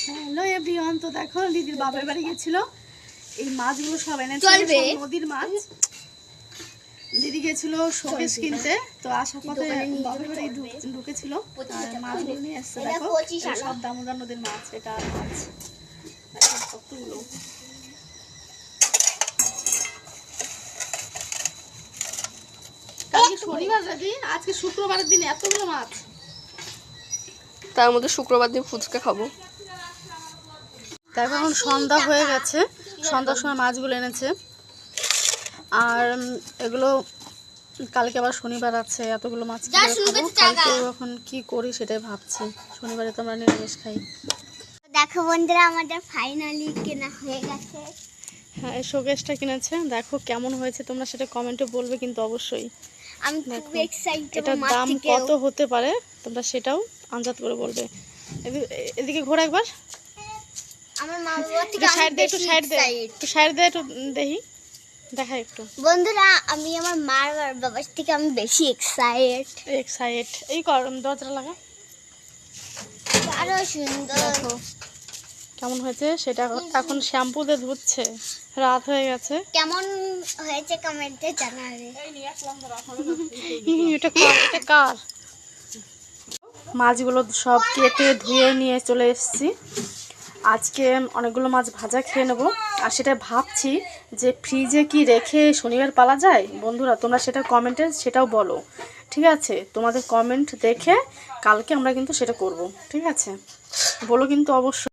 Hello everyone, তো দেখো দিদির বাবার বাড়ি গেছিল, এই মাছগুলো সব এনেছে, নদীর মাছ। দিদি গেছিল শোকেস কিনতে, তো আসার পথে বাবার বাড়ি ঢুকেছিল আর মাছগুলো নিয়ে এসছে। দেখো সব দামোদর নদীর মাছ, এটা মাছ কতগুলো। কালকে শনিবার দিন, আজকে শুক্রবারের দিন এতগুলো মাছ। তার মধ্যে শুক্রবার দিন ফুচকা খাবো। দেখো এখন সন্ধ্যা হয়ে গেছে, সন্ধ্যার সময় মাছগুলো এনেছে। আর এগুলো কালকে আবার শনিবার আছে, এতগুলো মাছ কালকে এখন কি করি সেটাই ভাবছি। শনিবারে তো আমরা নিরামিষ খাই। দেখো বন্ধুরা, আমাদের ফাইনালি কেনা হয়ে গেছে। হ্যাঁ, এই শোকেসটা কিনেছে। দেখো কেমন হয়েছে তোমরা সেটা কমেন্টে বলবে কিন্তু অবশ্যই। আমি খুব এক্সাইটেড। এটার দাম কত হতে পারে তোমরা সেটাও আন্দাজ করে বলবে। এদিকে ঘোরা একবার, আমার মা বাবা থেকে সাইড দে, একটু সাইড দে, একটু সাইড দে, একটু দেখি, দেখা একটু। বন্ধুরা, আমি আমার মা আর বাবার থেকে আমি বেশি এক্সাইটেড। এই কর, দরজাটা লাগা। আরো সুন্দর। দেখো কেমন হয়েছে সেটা এখন শ্যাম্পু দিয়ে ধুচ্ছে, রাত হয়ে গেছে। কেমন হয়েছে কমেন্টে জানাবে। এটা কার? মাছগুলো সব কেটে ধুয়ে নিয়ে চলে এসেছি। আজকে অনেকগুলো মাছ ভাজা খেয়ে নেবো। আর সেটা ভাবছি যে ফ্রিজে কি রেখে শনিবার পালা যায়। বন্ধুরা তোমরা সেটা কমেন্টে সেটাও বলো, ঠিক আছে? তোমাদের কমেন্ট দেখে কালকে আমরা কিন্তু সেটা করব, ঠিক আছে? বলো কিন্তু অবশ্যই।